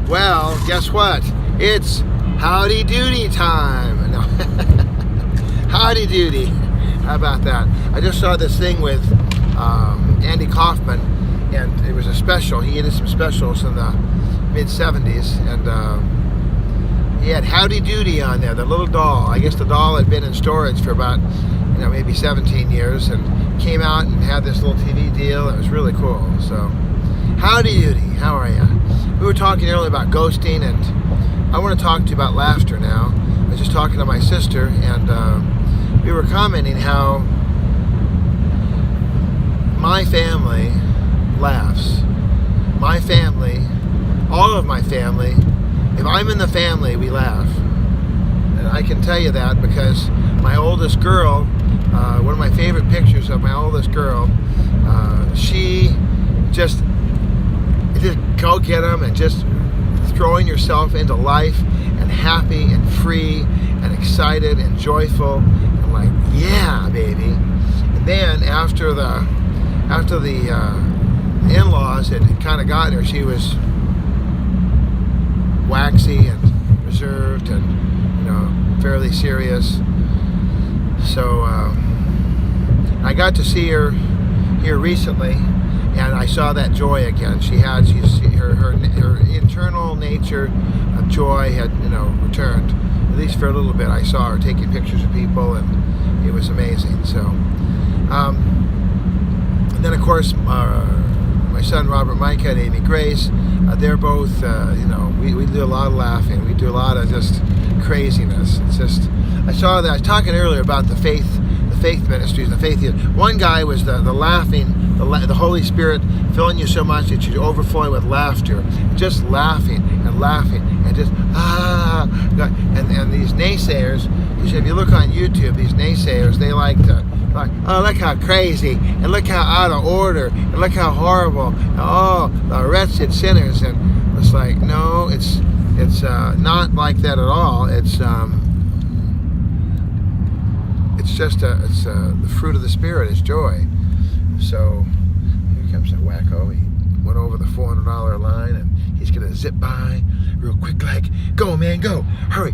Well, guess what? It's howdy doody time. No. Howdy doody. How about that? I just saw this thing with Andy Kaufman, and it was a special. He did some specials in the mid 70s, and he had Howdy Doody on there, the little doll. I guess the doll had been in storage for about, maybe 17 years, and came out and had this little TV deal. It was really cool. So, howdy doody, how are you? We were talking earlier about ghosting, and I want to talk to you about laughter now. I was just talking to my sister, and we were commenting how my family laughs. My family, all of my family, if I'm in the family, we laugh. And I can tell you that because my oldest girl, one of my favorite pictures of my oldest girl, she just go get them and just throwing yourself into life and happy and free and excited and joyful and like, yeah, baby. And then after the in-laws had kind of gotten her, she was waxy and reserved and fairly serious. So I got to see her here recently, and I saw that joy again. Her internal nature of joy had returned, at least for a little bit. I saw her taking pictures of people, and it was amazing. So and then of course my son Robert Micah and Amy Grace, they're both we do a lot of laughing, we do a lot of just craziness. It's just, I saw that. I was talking earlier about the faith ministries, the faith. One guy was the laughing, the Holy Spirit filling you so much that you're overflowing with laughter, just laughing and just and these naysayers, because if you look on YouTube, these naysayers, they like, oh, look how crazy, and look how out of order, and look how horrible, and oh, the wretched sinners. And it's like, no, it's not like that at all. It's just the fruit of the Spirit is joy. So here comes a wacko. He went over the $400 line, and he's gonna zip by real quick, like, go man, go, hurry.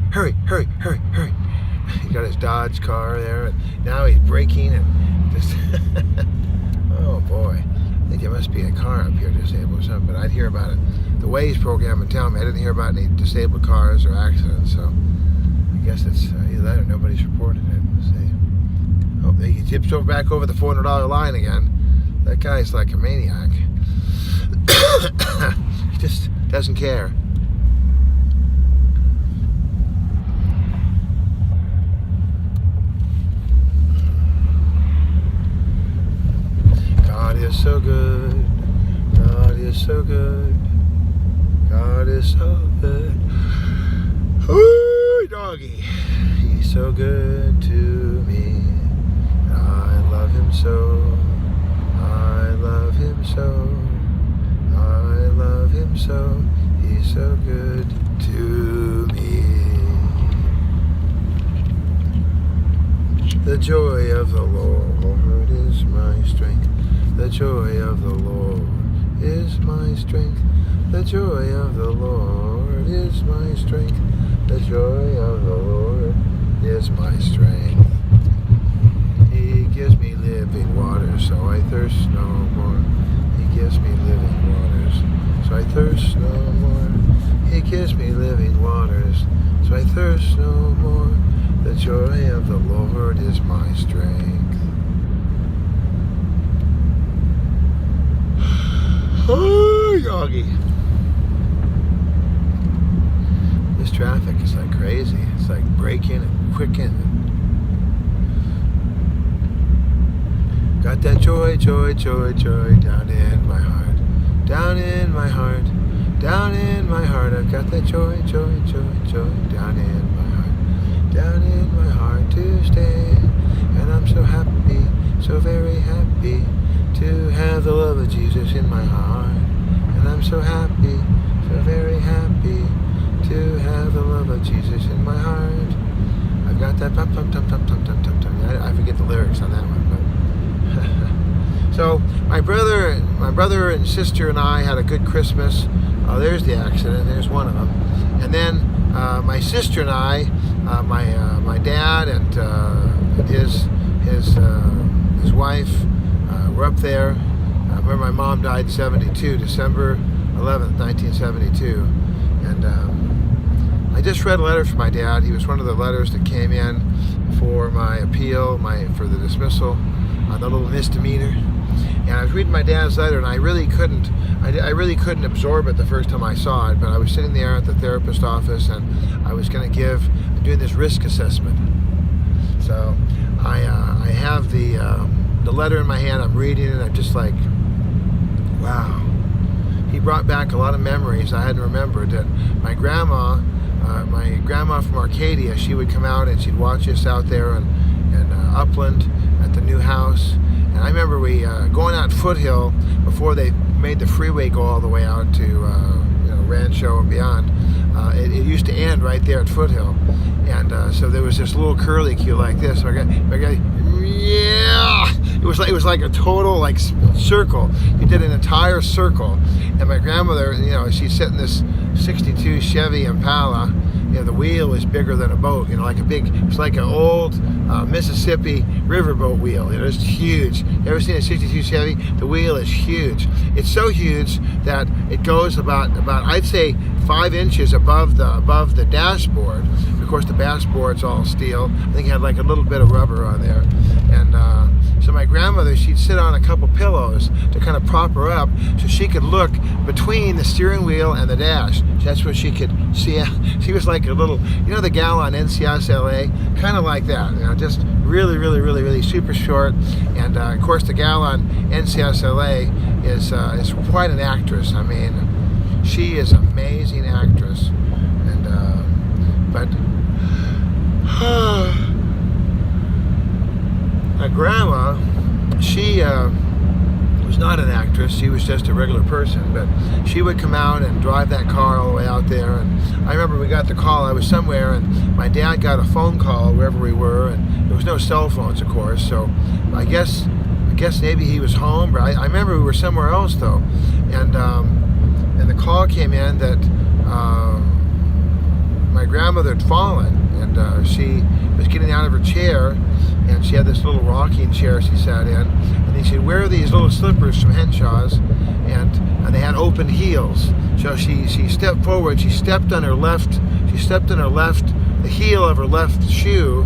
He got his Dodge car there, and now he's braking and just oh boy, I think there must be a car up here disabled or something, but I'd hear about it. The Waze program would tell me. I didn't hear about any disabled cars or accidents, so I guess it's either that or nobody's reported it. Let's see. Oh, he tips back over the $400 line again. That guy's like a maniac. He just doesn't care. God is so good. God is so good. God is so good. Ooh, doggy. He's so good to me. I love him so. I love him so. I love him so. He's so good to me. The joy of the Lord is my strength. The joy of the Lord is my strength. The joy of the Lord is my strength. The joy of the Lord is my strength. He gives me living water, so I thirst no more. He gives me living waters, so I thirst no more. He gives me living waters, so I thirst no more. The joy of the Lord is my strength. Oh, Yogi. This traffic is like crazy. It's like braking and quicking. Got that joy, joy, joy, joy down in my heart. Down in my heart. Down in my heart. I've got that joy, joy, joy, joy down in my heart. Down in my heart to stay. And I'm so happy, so very happy to have the love of Jesus in my heart. And I'm so happy, so very happy to have the love of Jesus in my heart. I've got that tum tum tum tum tum tum tum tum. I forget the lyrics on that one, but so my brother and sister and I had a good Christmas. Oh, there's the accident. There's one of them. And then my sister and I, my dad and his wife were up there. Where my mom died in '72, December 11th, 1972, and I just read a letter from my dad. He was one of the letters that came in for my appeal, for the dismissal, the little misdemeanor. And I was reading my dad's letter, and I really couldn't absorb it the first time I saw it. But I was sitting there at the therapist office, and I was going to doing this risk assessment. So I have the letter in my hand. I'm reading it. I'm just like, wow. He brought back a lot of memories I hadn't remembered. That my grandma from Arcadia, she would come out and she'd watch us out there in Upland at the new house. And I remember we going out Foothill before they made the freeway go all the way out to Rancho and beyond. It used to end right there at Foothill, and so there was this little curly cue like this. My guy, yeah, it was like a total circle. He did an entire circle, and my grandmother, she's sitting this '62 Chevy Impala. The wheel was bigger than a boat. It's like an old Mississippi riverboat wheel. It's huge. You ever seen a '62 Chevy? The wheel is huge. It's so huge that it goes about I'd say 5 inches above the dashboard. Of course, the dashboard's all steel. I think it had like a little bit of rubber on there, and so my grandmother, she'd sit on a couple pillows to kind of prop her up so she could look between the steering wheel and the dash. That's where she could see. She was like a little, the gal on NCIS LA, kind of like that. Just really, really, really, really super short. And of course, the gal on NCIS LA is quite an actress. I mean, she is an amazing actress. And but my grandma, she was not an actress. She was just a regular person, but she would come out and drive that car all the way out there. And I remember we got the call. I was somewhere, and my dad got a phone call wherever we were, and there was no cell phones, of course. So I guess maybe he was home. But I remember we were somewhere else though, and the call came in that my grandmother had fallen, and she was getting out of her chair, and she had this little rocking chair she sat in, and he said, "Where are these little slippers from Henshaw's?" And they had open heels. So she stepped forward. She stepped on the heel of her left shoe,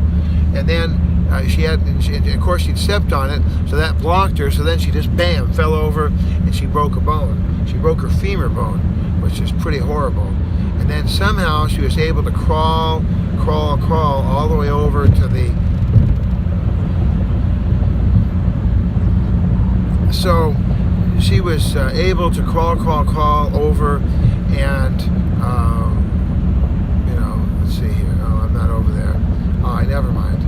and then of course she'd stepped on it, so that blocked her. So then she just bam fell over, and she broke a bone. She broke her femur bone, which is pretty horrible. And then somehow she was able to crawl all the way over to the. So she was able to crawl over, and let's see here. Oh, I'm not over there. Oh, never mind.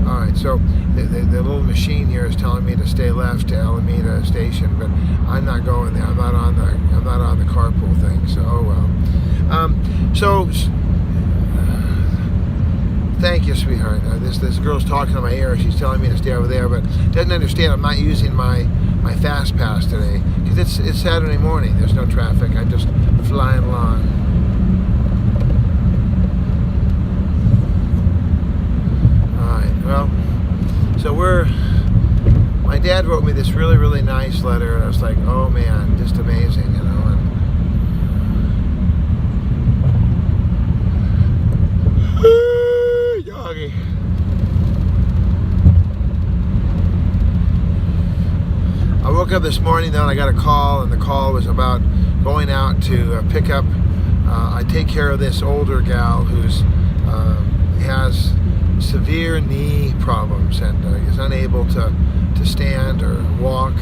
All right. So the little machine here is telling me to stay left to Alameda Station, but I'm not going there. I'm not on the carpool thing. So oh well. Thank you, sweetheart. This girl's talking to my ear. She's telling me to stay over there, but doesn't understand I'm not using my fast pass today because it's Saturday morning. There's no traffic. I'm just flying along. All right. Well, so my dad wrote me this really, really nice letter, and I was like, oh man, just amazing, And I woke up this morning though, and I got a call, and the call was about going out to pick up. I take care of this older gal who's has severe knee problems and is unable to stand or walk.